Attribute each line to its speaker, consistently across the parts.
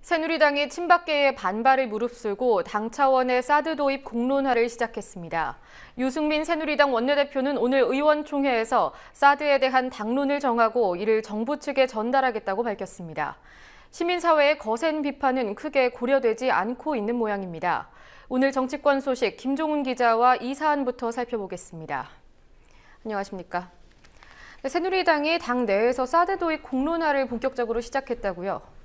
Speaker 1: 새누리당이 친박계의 반발을 무릅쓰고 당 차원의 사드 도입 공론화를 시작했습니다. 유승민 새누리당 원내대표는 오늘 의원총회에서 사드에 대한 당론을 정하고 이를 정부 측에 전달하겠다고 밝혔습니다. 시민사회의 거센 비판은 크게 고려되지 않고 있는 모양입니다. 오늘 정치권 소식 김종훈 기자와 이 사안부터 살펴보겠습니다. 안녕하십니까? 새누리당이 당 내에서 사드 도입 공론화를 본격적으로 시작했다고요?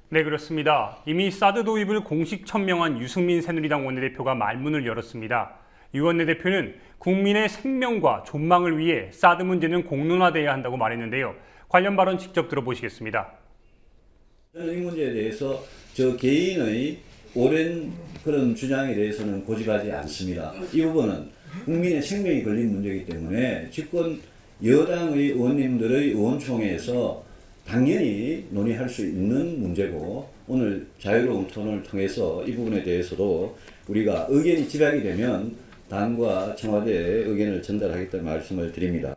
Speaker 2: 네, 그렇습니다. 이미 사드 도입을 공식 천명한 유승민 새누리당 원내대표가 말문을 열었습니다. 유 원내대표는 국민의 생명과 존망을 위해 사드 문제는 공론화돼야 한다고 말했는데요. 관련 발언 직접 들어보시겠습니다.
Speaker 3: 저는 이 문제에 대해서 저 개인의 오랜 그런 주장에 대해서는 고집하지 않습니다. 이 부분은 국민의 생명이 걸린 문제이기 때문에 집권 여당의 의원님들의 의원총회에서 당연히 논의할 수 있는 문제고, 오늘 자유로운 토론을 통해서 이 부분에 대해서도 우리가 의견이 집약이 되면 당과 청와대에 의견을 전달하겠다는 말씀을 드립니다.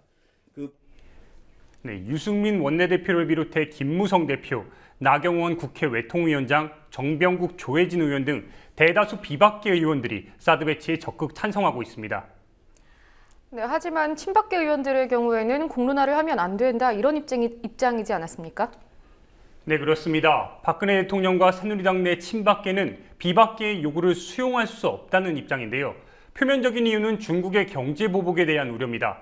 Speaker 2: 네, 유승민 원내대표를 비롯해 김무성 대표, 나경원 국회 외통위원장, 정병국 조혜진 의원 등 대다수 비박계 의원들이 사드 배치에 적극 찬성하고 있습니다.
Speaker 1: 네, 하지만 친박계 의원들의 경우에는 공론화를 하면 안 된다, 이런 입장이지 않았습니까?
Speaker 2: 네, 그렇습니다. 박근혜 대통령과 새누리당 내 친박계는 비박계의 요구를 수용할 수 없다는 입장인데요. 표면적인 이유는 중국의 경제 보복에 대한 우려입니다.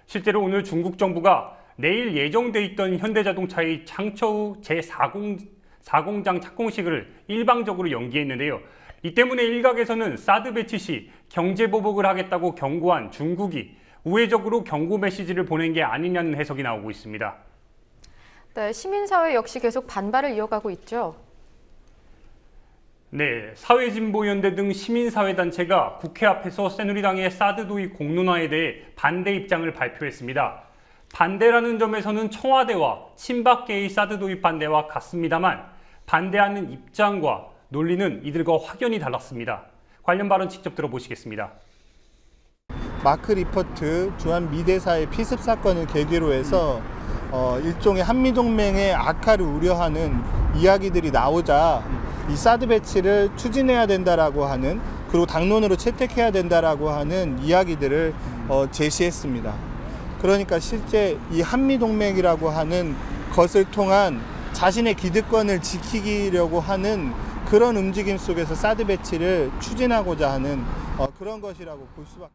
Speaker 2: 실제로 오늘 중국 정부가 내일 예정돼 있던 현대자동차의 창처 후 제4공장 착공식을 일방적으로 연기했는데요. 이 때문에 일각에서는 사드 배치 시 경제 보복을 하겠다고 경고한 중국이 우회적으로 경고 메시지를 보낸 게 아니냐는 해석이 나오고 있습니다.
Speaker 1: 네, 시민사회 역시 계속 반발을 이어가고 있죠.
Speaker 2: 네, 사회진보연대 등 시민사회단체가 국회 앞에서 새누리당의 사드 도입 공론화에 대해 반대 입장을 발표했습니다. 반대라는 점에서는 청와대와 친박계의 사드 도입 반대와 같습니다만 반대하는 입장과 논리는 이들과 확연히 달랐습니다. 관련 발언 직접 들어보시겠습니다.
Speaker 4: 마크 리퍼트 주한미대사의 피습 사건을 계기로 해서 일종의 한미동맹의 악화를 우려하는 이야기들이 나오자 이 사드 배치를 추진해야 된다라고 하는, 그리고 당론으로 채택해야 된다라고 하는 이야기들을 제시했습니다. 그러니까 실제 이 한미동맹이라고 하는 것을 통한 자신의 기득권을 지키려고 하는 그런 움직임 속에서 사드 배치를 추진하고자 하는 그런 것이라고 볼 수밖에.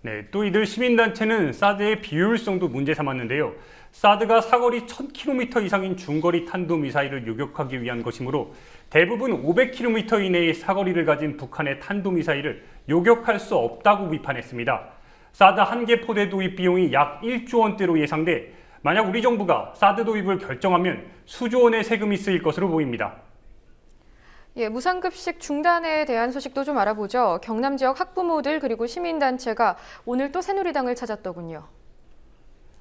Speaker 2: 네, 또 이들 시민단체는 사드의 비효율성도 문제 삼았는데요. 사드가 사거리 1000km 이상인 중거리 탄도미사일을 요격하기 위한 것이므로 대부분 500km 이내의 사거리를 가진 북한의 탄도미사일을 요격할 수 없다고 비판했습니다. 사드 한 개 포대 도입 비용이 약 1조 원대로 예상돼 만약 우리 정부가 사드 도입을 결정하면 수조 원의 세금이 쓰일 것으로 보입니다.
Speaker 1: 예, 무상급식 중단에 대한 소식도 좀 알아보죠. 경남 지역 학부모들 그리고 시민단체가 오늘 또 새누리당을 찾았더군요.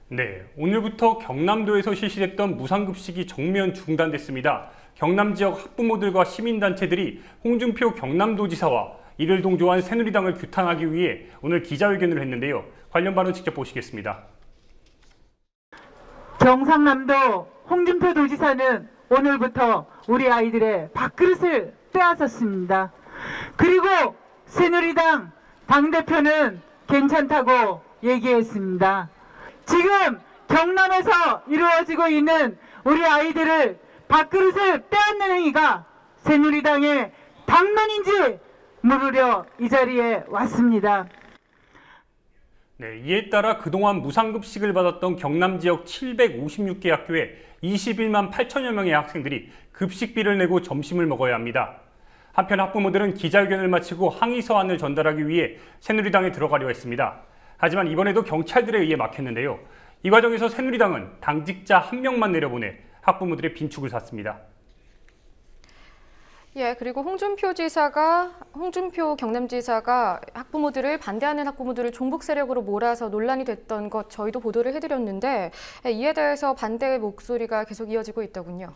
Speaker 2: 네, 오늘부터 경남도에서 실시됐던 무상급식이 정면 중단됐습니다. 경남 지역 학부모들과 시민단체들이 홍준표 경남도지사와 이를 동조한 새누리당을 규탄하기 위해 오늘 기자회견을 했는데요. 관련 발언 직접 보시겠습니다.
Speaker 5: 경상남도 홍준표 도지사는 오늘부터 우리 아이들의 밥그릇을 빼앗았습니다. 그리고 새누리당 당대표는 괜찮다고 얘기했습니다. 지금 경남에서 이루어지고 있는 우리 아이들을 밥그릇을 빼앗는 행위가 새누리당의 당론인지 물으려 이 자리에 왔습니다.
Speaker 2: 네, 이에 따라 그동안 무상급식을 받았던 경남 지역 756개 학교에 21만 8천여 명의 학생들이 급식비를 내고 점심을 먹어야 합니다. 한편 학부모들은 기자회견을 마치고 항의 서한을 전달하기 위해 새누리당에 들어가려 했습니다. 하지만 이번에도 경찰들에 의해 막혔는데요. 이 과정에서 새누리당은 당직자 한 명만 내려보내 학부모들의 빈축을 샀습니다.
Speaker 1: 예, 그리고 홍준표 경남지사가 반대하는 학부모들을 종북 세력으로 몰아서 논란이 됐던 것 저희도 보도를 해드렸는데 이에 대해서 반대의 목소리가 계속 이어지고 있더군요.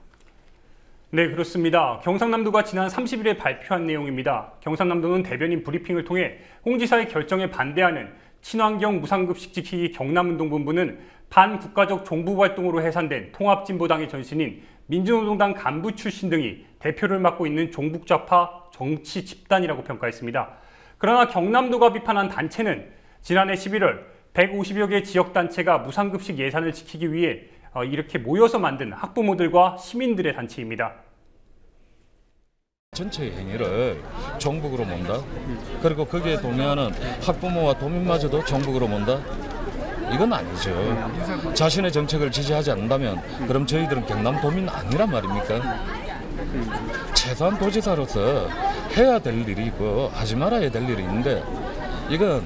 Speaker 2: 네, 그렇습니다. 경상남도가 지난 30일에 발표한 내용입니다. 경상남도는 대변인 브리핑을 통해 홍 지사의 결정에 반대하는 친환경 무상급식 지키기 경남운동본부는 반국가적 정부활동으로 해산된 통합진보당의 전신인 민주노동당 간부 출신 등이 대표를 맡고 있는 종북좌파 정치 집단이라고 평가했습니다. 그러나 경남도가 비판한 단체는 지난해 11월 150여 개 지역단체가 무상급식 예산을 지키기 위해 이렇게 모여서 만든 학부모들과 시민들의 단체입니다.
Speaker 6: 전체 행위를 정북으로 몬다. 그리고 거기에 동의하는 학부모와 도민마저도 정북으로 몬다. 이건 아니죠. 자신의 정책을 지지하지 않는다면 그럼 저희들은 경남도민 아니란 말입니까? 최소한 도지사로서 해야 될 일이 있고 하지 말아야 될 일이 있는데 이건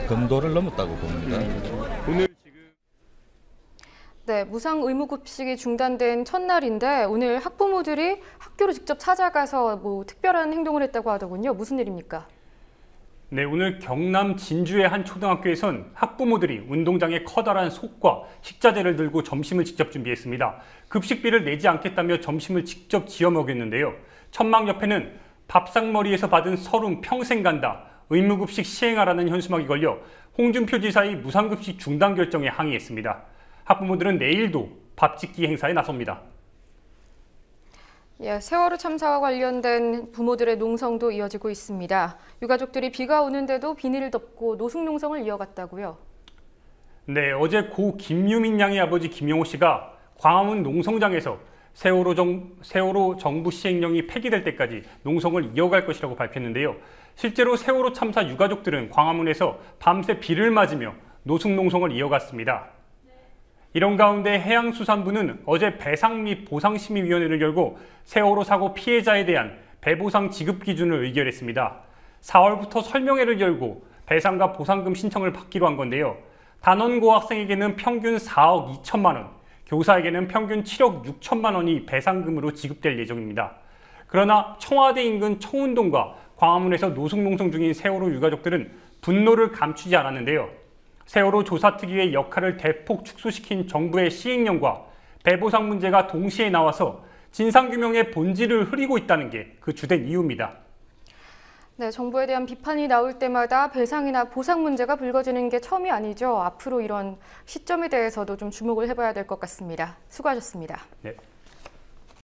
Speaker 6: 금도를 넘었다고 봅니다.
Speaker 1: 네, 무상 의무급식이 중단된 첫날인데 오늘 학부모들이 학교로 직접 찾아가서 특별한 행동을 했다고 하더군요. 무슨 일입니까?
Speaker 2: 네, 오늘 경남 진주의 한 초등학교에선 학부모들이 운동장에 커다란 솥과 식자재를 들고 점심을 직접 준비했습니다. 급식비를 내지 않겠다며 점심을 직접 지어 먹였는데요. 천막 옆에는 밥상머리에서 받은 서름 평생 간다, 의무급식 시행하라는 현수막이 걸려 홍준표 지사의 무상급식 중단 결정에 항의했습니다. 학부모들은 내일도 밥 짓기 행사에 나섭니다.
Speaker 1: 예, 세월호 참사와 관련된 부모들의 농성도 이어지고 있습니다. 유가족들이 비가 오는데도 비닐을 덮고 노숙농성을 이어갔다고요?
Speaker 2: 네, 어제 고 김유민 양의 아버지 김용호 씨가 광화문 농성장에서 세월호 정부 시행령이 폐기될 때까지 농성을 이어갈 것이라고 밝혔는데요. 실제로 세월호 참사 유가족들은 광화문에서 밤새 비를 맞으며 노숙농성을 이어갔습니다. 이런 가운데 해양수산부는 어제 배상 및 보상심의위원회를 열고 세월호 사고 피해자에 대한 배보상 지급 기준을 의결했습니다. 4월부터 설명회를 열고 배상과 보상금 신청을 받기로 한 건데요. 단원고 학생에게는 평균 4억 2천만 원, 교사에게는 평균 7억 6천만 원이 배상금으로 지급될 예정입니다. 그러나 청와대 인근 청운동과 광화문에서 노숙농성 중인 세월호 유가족들은 분노를 감추지 않았는데요. 세월호 조사특위의 역할을 대폭 축소시킨 정부의 시행령과 배보상 문제가 동시에 나와서 진상규명의 본질을 흐리고 있다는 게 그 주된 이유입니다.
Speaker 1: 네, 정부에 대한 비판이 나올 때마다 배상이나 보상 문제가 불거지는 게 처음이 아니죠. 앞으로 이런 시점에 대해서도 좀 주목을 해봐야 될 것 같습니다. 수고하셨습니다.
Speaker 2: 네.